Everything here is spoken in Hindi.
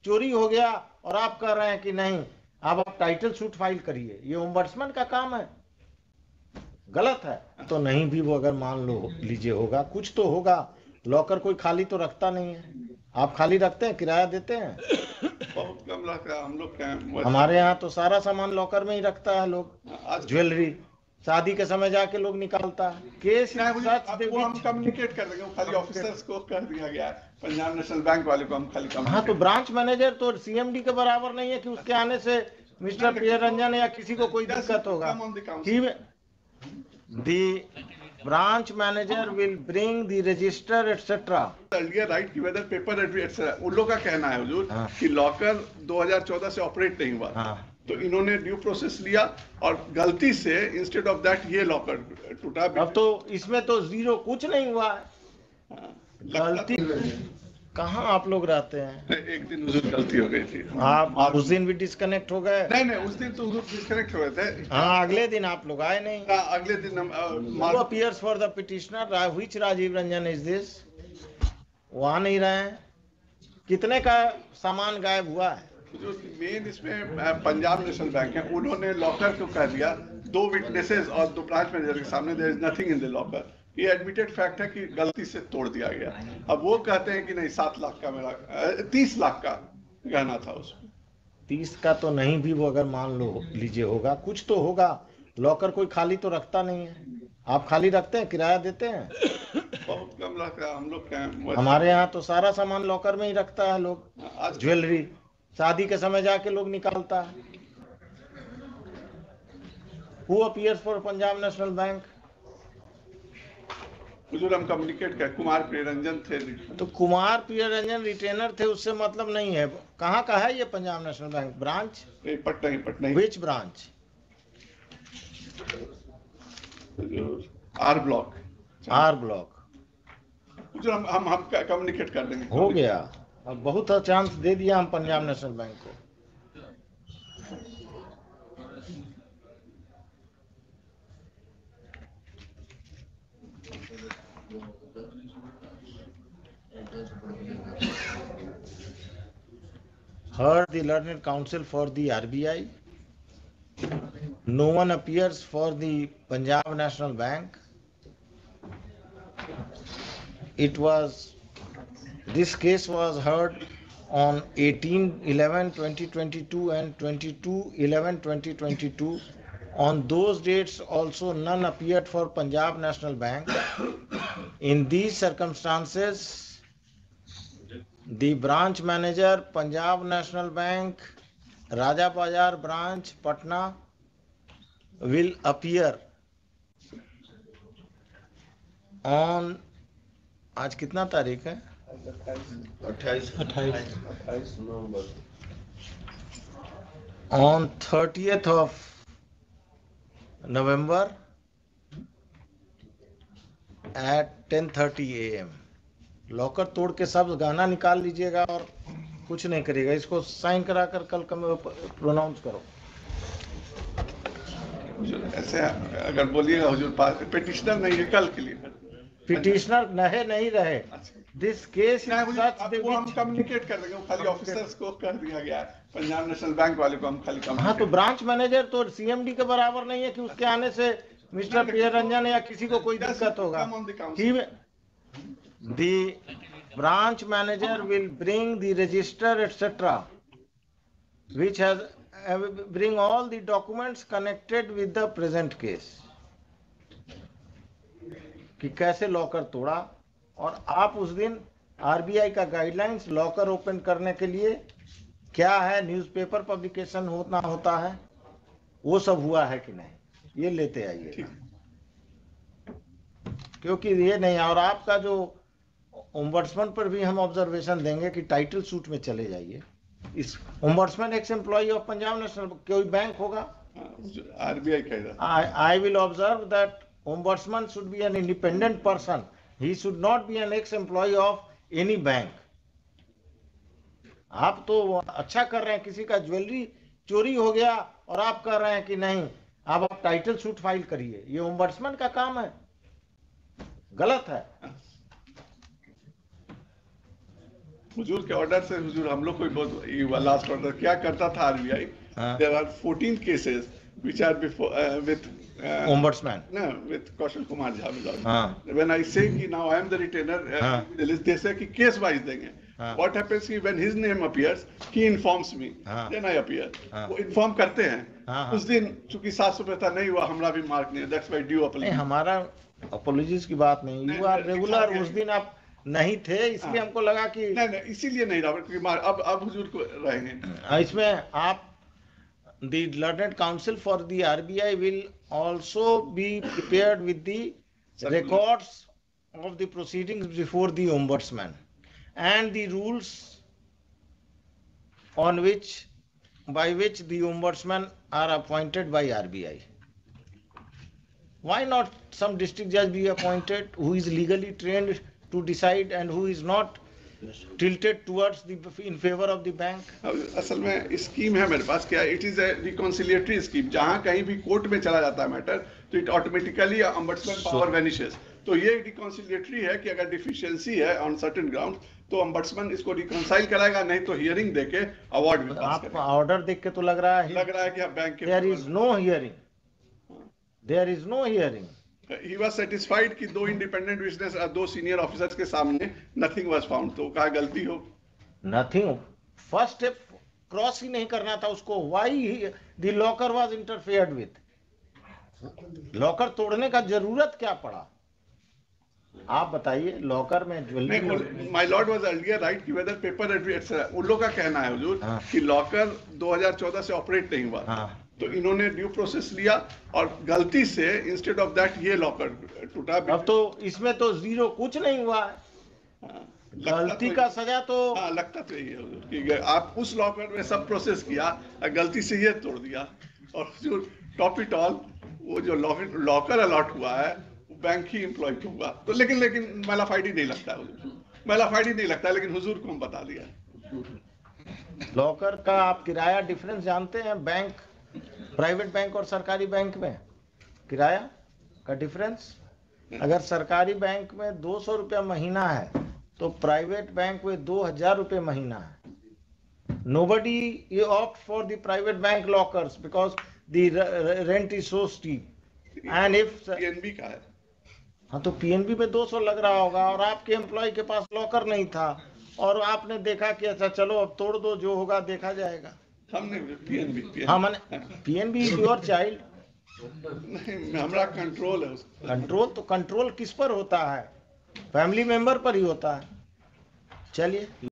चोरी हो गया और आप कह रहे हैं कि नहीं, अब आप टाइटल सूट फाइल करिए, ये ओम्बड्समैन का काम है, गलत है। तो नहीं भी वो अगर मान लो लीजिए होगा, कुछ तो होगा। लॉकर कोई खाली तो रखता नहीं है। आप खाली रखते हैं, किराया देते हैं? बहुत कम रखा हम लोग क्या। हमारे यहाँ तो सारा सामान लॉकर में ही रखता है लोग। आज ज्वेलरी शादी के समय जाके लोग निकालता है। केस वो हम कम्युनिकेट कर देंगे, वो खाली ऑफिसर्स को कर दिया गया है, पंजाब नेशनल बैंक वाले को हम खाली हाँ, तो ब्रांच मैनेजर तो सीएमडी के बराबर नहीं है कि उसके आने से मिस्टर पी रंजन या किसी को कोई दिक्कत होगा। The branch manager will bring the register etc. Right की वेदर पेपर एटसेट्रा, उन लोग का कहना है हुजूर कि लॉकर 2014 से ऑपरेट नहीं हुआ। तो इन्होंने ड्यू प्रोसेस लिया और गलती से इंस्टेड ऑफ दैट ये लॉकर टूटा। अब तो इसमें तो जीरो कुछ नहीं हुआ है। गलती कहाँ आप लोग रहते हैं? एक दिन हुजूर गलती हो गई थी। आप उस दिन भी डिस्कनेक्ट हो गए? नहीं, उस दिन तो हुजूर डिस्कनेक्ट हो गए थे। हाँ, अगले दिन आप लोग आए नहीं। अगले दिन Who appears for the petitioner? Which Rajiv Ranjan is this? वो आ नहीं रहे हैं। कितने का सामान गायब हुआ है? जो मेन इसमें पंजाब नेशनल बैंक है, उन्होंने लॉकर को कह दिया, 2 विटनेसेस और 2 ब्रांच मैनेजर के सामने there is nothing in the locker. ये एडमिटेड फैक्ट है कि गलती से तोड़ दिया गया। अब वो कहते हैं कि नहीं 7 लाख का मेरा 30 लाख का गहना था उसमें। 30 का तो नहीं भी वो अगर मान लो लीजिए होगा, कुछ तो होगा। लॉकर कोई खाली तो रखता नहीं है। आप खाली रखते हैं, किराया देते हैं? बहुत कम रखा हम लोग क्या। हमारे यहाँ तो सारा सामान लॉकर में ही रखता है लोग। ज्वेलरी शादी के समय जाके लोग निकालता है। Who appears for Punjab national bank? हुजूर हम कम्युनिकेट कर, कुमार प्रियरंजन थे। तो कुमार प्रियरंजन रिटेनर थे, उससे मतलब नहीं है। कहाँ का है ये Punjab national bank branch? Patna he. Which branch? R block. हुजूर हम कम्युनिकेट कर देंगे। हो गया। अब बहुत चांस दे दिया हम पंजाब नेशनल बैंक को। Heard the learned counsel for the RBI. No one appears for the Punjab National Bank. This case was heard on 18/11/2022 and 22/11/2022. On those dates also none appeared for Punjab National Bank. In these circumstances, the branch manager, Punjab National Bank, Raja Bazar branch, Patna, will appear on, आज कितना तारीख है? 28 नवंबर। On 30th of November at 10:30 AM. Locker तोड़ के सब गाना निकाल लीजिएगा और कुछ नहीं करिएगा। इसको साइन करा कर कल प्रोनाउंस करो। ऐसे अगर बोलिएगा हुजूर, पिटिशनर नहीं है कल के लिए। पिटिशनर नहीं रहे। दिस केस वो हम कम्युनिकेट कर देंगे, वो खाली ऑफिसर्स को कर दिया गया है, पंजाब नेशनल बैंक वाले को हम खाली। हाँ, तो ब्रांच मैनेजर तो सीएमडी के बराबर नहीं है कि उसके आने से मिस्टर पी रंजन या किसी को कोई दिक्कत होगा। The branch manager will bring the register etc. which has bring all the documents connected with the present case. कि कैसे लॉकर तोड़ा, और आप उस दिन आरबीआई का गाइडलाइंस लॉकर ओपन करने के लिए क्या है, न्यूज़पेपर पब्लिकेशन होता है, वो सब हुआ है कि नहीं, ये लेते आइए। क्योंकि ये नहीं, और आपका जो ओम्बड्समैन पर भी हम ऑब्जर्वेशन देंगे कि टाइटल सूट में चले जाइए। इस ombudsman ex employee of Punjab national, कोई बैंक होगा, आरबीआई का। I will observe that ombudsman should be an independent person, he should not be an ex employee of any bank. आप तो अच्छा कर रहे हैं, किसी का ज्वेलरी चोरी हो गया और आप कह रहे हैं कि नहीं, अब आप टाइटल सूट फाइल करिए, ये ओम्बड्समैन का काम है, गलत है। हुजूर के ऑर्डर से हुजूर हम लोग को भी बहुत ये हुआ लास्ट ऑर्डर क्या करता था आरबीआई हाँ। There are 14 cases which are before with ombudsman no with Kaushal Kumar Jha हाँ। when I say कि now I am the retainer हाँ। they say कि केस वाइज देंगे हाँ। what happens कि when his name appears he informs me हाँ। then I appear हाँ। वो इन्फॉर्म करते हैं हाँ। उस दिन चूंकि 700 पैसा नहीं हुआ हमारा भी मार्क नहीं दैट्स व्हाई ड्यू नहीं, अपॉलजी हमारा अपोलॉजिज की बात नहीं, नहीं, यू आर नहीं, रेगुलर, दिखा उस दिन आप नहीं थे इसलिए हाँ। हमको लगा कि नहीं नहीं इसीलिए नहीं रहा क्योंकि अब हुजूर को रहेंगे इसमें आप the learned counsel for the RBI will also be prepared with the records of the proceedings before the ombudsman and the rules on which by which the ombudsman are appointed by RBI. Why not some district judge be appointed who is legally trained to decide and who is not tilted towards the in favor of the bank? असल में स्कीम है मेरे पास क्या इट इज ए रिकॉन्सिलिएटरी स्कीम जहां कहीं भी कोर्ट में चला जाता है मैटर तो it automatically ombudsman power vanishes तो ये रिकॉन्सिलिएटरी है कि अगर डिफिशियंसी है ऑन सर्टेन ग्राउंड तो ombudsman इसको रिकॉन्साइल कराएगा नहीं तो हियरिंग देके अवार्ड में पास आप करेगा ऑर्डर देख के तो लग रहा है कि आप बैंक के there is no hearing, there is no hearing. He was satisfied कि दो इंडिपेंडेंट विटनेस दो सीनियर ऑफिसर्स के सामने नथिंग वाज फाउंड तो कहा गलती हो Nothing. First step क्रॉस ही नहीं करना था उसको. Why the locker was interfered with? Locker तोड़ने का जरूरत क्या पड़ा? आप बताइए. लॉकर में jewellery. My Lord was earlier right कि वेदर पेपर एटसेट्रा उन लोगों का कहना है हुजूर हाँ। कि लॉकर 2014 से ऑपरेट नहीं हुआ हाँ. तो इन्होंने ड्यू प्रोसेस लिया और गलती से इंस्टेड ऑफ दैट ये लॉकर टूटा अब तो इसमें तो जीरो कुछ नहीं हुआ है. हाँ, गलती का सजा तो हाँ लगता तो यही है हुजूर कि आप उस लॉकर में सब प्रोसेस किया और गलती से ये तोड़ दिया और जो टॉप इट ऑल वो जो लॉकर अलॉट हुआ है वो बैंक ही एम्प्लॉय को हुआ तो लेकिन मैलाफाइडी नहीं लगता हुजूर मैलाफाइडी नहीं लगता लेकिन हुजूर को हम बता दिया लॉकर का आप किराया डिफरेंस जानते हैं? बैंक, प्राइवेट बैंक और सरकारी बैंक में किराया का डिफरेंस. अगर सरकारी बैंक में 200 रुपया महीना है तो प्राइवेट बैंक में 2000 रुपये महीना है. Nobody opt for the private bank lockers because the rent is so steep. And if PNB का है हाँ तो पीएनबी में 200 लग रहा होगा और आपके एम्प्लॉय के पास लॉकर नहीं था और आपने देखा कि अच्छा चलो अब तोड़ दो, जो होगा देखा जाएगा. हमने पीएनबी हाँ मैंने पीएनबी इज योर चाइल्ड. नहीं हमारा कंट्रोल है उसका कंट्रोल तो कंट्रोल किस पर होता है? फैमिली मेंबर पर ही होता है. चलिए.